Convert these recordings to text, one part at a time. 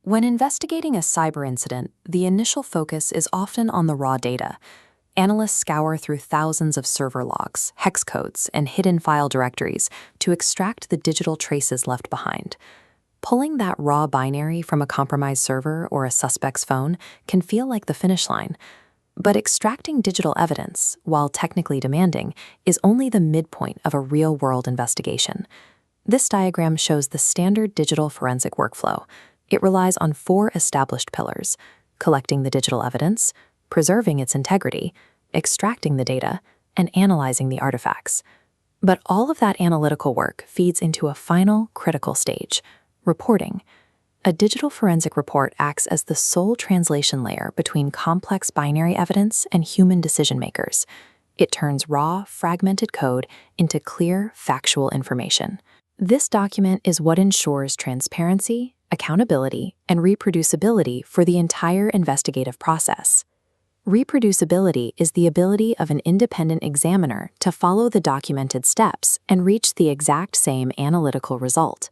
When investigating a cyber incident, the initial focus is often on the raw data. Analysts scour through thousands of server logs, hex codes, and hidden file directories to extract the digital traces left behind. Pulling that raw binary from a compromised server or a suspect's phone can feel like the finish line. But extracting digital evidence, while technically demanding, is only the midpoint of a real-world investigation. This diagram shows the standard digital forensic workflow. It relies on 4 established pillars: collecting the digital evidence, preserving its integrity, extracting the data, and analyzing the artifacts. But all of that analytical work feeds into a final, critical stage: reporting. A digital forensic report acts as the sole translation layer between complex binary evidence and human decision-makers. It turns raw, fragmented code into clear, factual information. This document is what ensures transparency, accountability, and reproducibility for the entire investigative process. Reproducibility is the ability of an independent examiner to follow the documented steps and reach the exact same analytical result.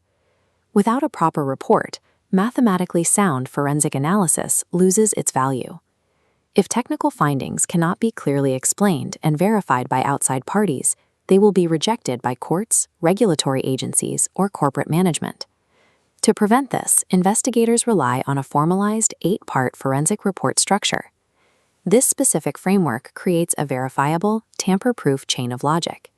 Without a proper report, mathematically sound forensic analysis loses its value. If technical findings cannot be clearly explained and verified by outside parties, they will be rejected by courts, regulatory agencies, or corporate management. To prevent this, investigators rely on a formalized 8-part forensic report structure. This specific framework creates a verifiable, tamper-proof chain of logic.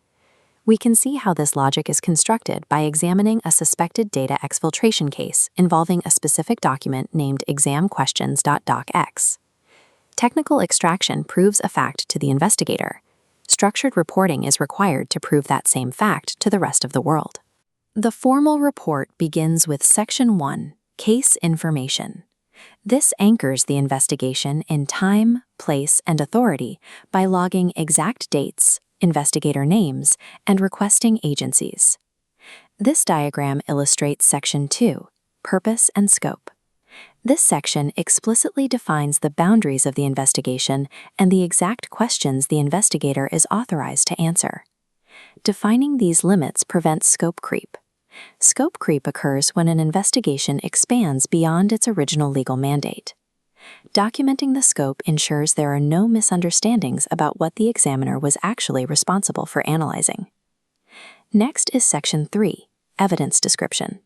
We can see how this logic is constructed by examining a suspected data exfiltration case involving a specific document named examquestions.docx. Technical extraction proves a fact to the investigator. Structured reporting is required to prove that same fact to the rest of the world. The formal report begins with Section 1, Case Information. This anchors the investigation in time, place, and authority by logging exact dates, investigator names, and requesting agencies. This diagram illustrates Section 2, Purpose and Scope. This section explicitly defines the boundaries of the investigation and the exact questions the investigator is authorized to answer. Defining these limits prevents scope creep. Scope creep occurs when an investigation expands beyond its original legal mandate. Documenting the scope ensures there are no misunderstandings about what the examiner was actually responsible for analyzing. Next is Section 3, Evidence Description.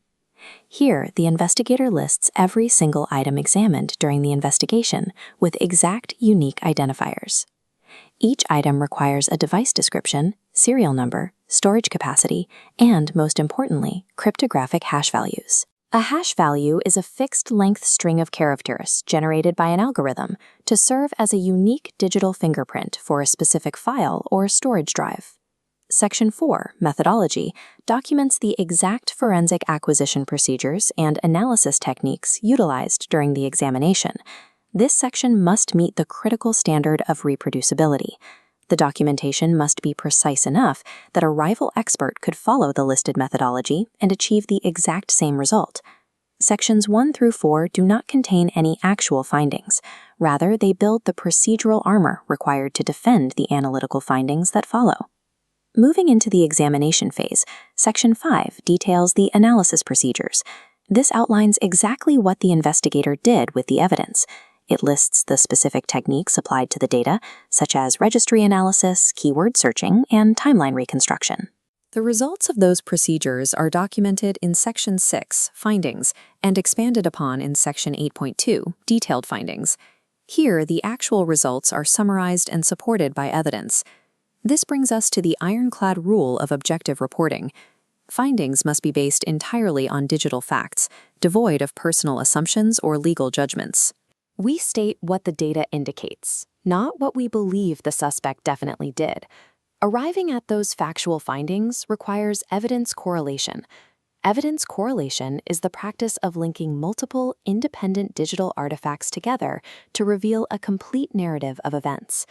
Here, the investigator lists every single item examined during the investigation with exact, unique identifiers. Each item requires a device description, serial number, storage capacity, and, most importantly, cryptographic hash values. A hash value is a fixed-length string of characters generated by an algorithm to serve as a unique digital fingerprint for a specific file or storage drive. Section 4, Methodology, documents the exact forensic acquisition procedures and analysis techniques utilized during the examination. This section must meet the critical standard of reproducibility. The documentation must be precise enough that a rival expert could follow the listed methodology and achieve the exact same result. Sections 1 through 4 do not contain any actual findings. Rather, they build the procedural armor required to defend the analytical findings that follow. Moving into the examination phase, Section 5 details the analysis procedures. This outlines exactly what the investigator did with the evidence. It lists the specific techniques applied to the data, such as registry analysis, keyword searching, and timeline reconstruction. The results of those procedures are documented in Section 6, Findings, and expanded upon in Section 8.2, Detailed Findings. Here, the actual results are summarized and supported by evidence. This brings us to the ironclad rule of objective reporting. Findings must be based entirely on digital facts, devoid of personal assumptions or legal judgments. We state what the data indicates, not what we believe the suspect definitely did. Arriving at those factual findings requires evidence correlation. Evidence correlation is the practice of linking multiple independent digital artifacts together to reveal a complete narrative of events.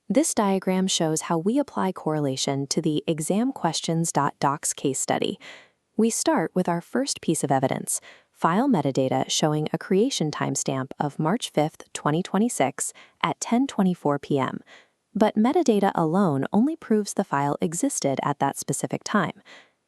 This diagram shows how we apply correlation to the examquestions.docs case study. We start with our first piece of evidence, file metadata showing a creation timestamp of March 5, 2026 at 10:24 p.m. But metadata alone only proves the file existed at that specific time.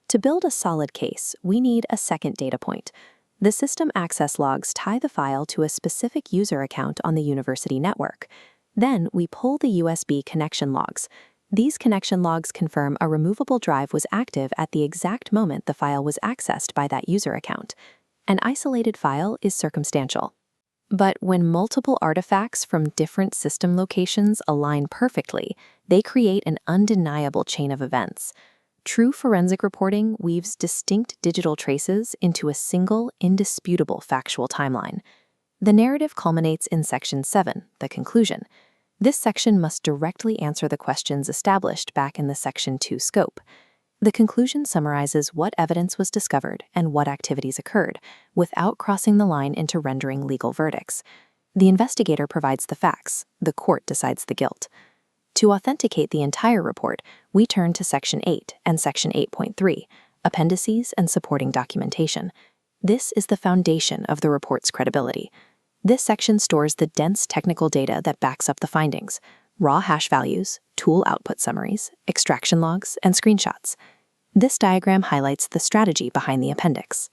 To build a solid case, we need a second data point. The system access logs tie the file to a specific user account on the university network. Then we pull the USB connection logs. These connection logs confirm a removable drive was active at the exact moment the file was accessed by that user account. An isolated file is circumstantial. But when multiple artifacts from different system locations align perfectly, they create an undeniable chain of events. True forensic reporting weaves distinct digital traces into a single, indisputable factual timeline. The narrative culminates in Section 7, the conclusion. This section must directly answer the questions established back in the Section 2 scope. The conclusion summarizes what evidence was discovered and what activities occurred, without crossing the line into rendering legal verdicts. The investigator provides the facts, the court decides the guilt. To authenticate the entire report, we turn to Section 8 and Section 8.3, Appendices and Supporting Documentation. This is the foundation of the report's credibility. This section stores the dense technical data that backs up the findings: raw hash values, tool output summaries, extraction logs, and screenshots. This diagram highlights the strategy behind the appendix.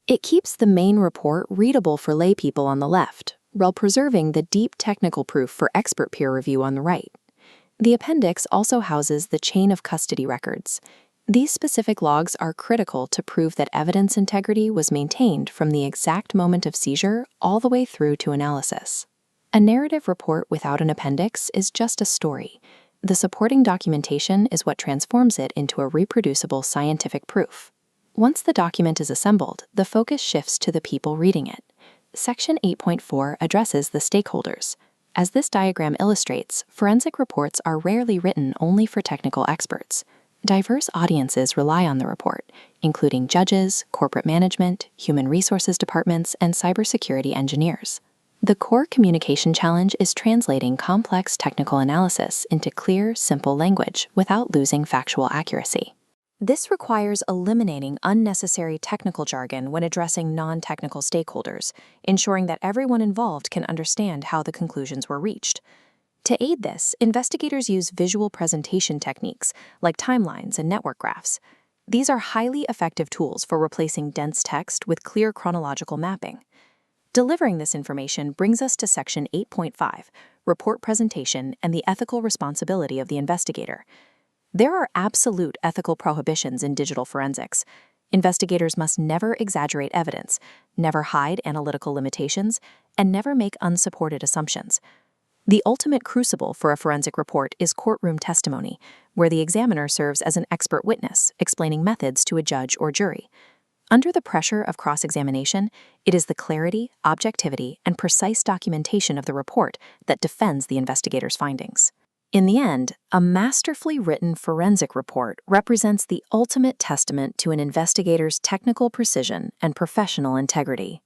It keeps the main report readable for laypeople on the left, while preserving the deep technical proof for expert peer review on the right. The appendix also houses the chain of custody records. These specific logs are critical to prove that evidence integrity was maintained from the exact moment of seizure all the way through to analysis. A narrative report without an appendix is just a story. The supporting documentation is what transforms it into a reproducible scientific proof. Once the document is assembled, the focus shifts to the people reading it. Section 8.4 addresses the stakeholders. As this diagram illustrates, forensic reports are rarely written only for technical experts. Diverse audiences rely on the report, including judges, corporate management, human resources departments, and cybersecurity engineers. The core communication challenge is translating complex technical analysis into clear, simple language without losing factual accuracy. This requires eliminating unnecessary technical jargon when addressing non-technical stakeholders, ensuring that everyone involved can understand how the conclusions were reached. To aid this, investigators use visual presentation techniques like timelines and network graphs. These are highly effective tools for replacing dense text with clear chronological mapping. Delivering this information brings us to Section 8.5, Report Presentation and the Ethical Responsibility of the Investigator. There are absolute ethical prohibitions in digital forensics. Investigators must never exaggerate evidence, never hide analytical limitations, and never make unsupported assumptions. The ultimate crucible for a forensic report is courtroom testimony, where the examiner serves as an expert witness, explaining methods to a judge or jury. Under the pressure of cross-examination, it is the clarity, objectivity, and precise documentation of the report that defends the investigator's findings. In the end, a masterfully written forensic report represents the ultimate testament to an investigator's technical precision and professional integrity.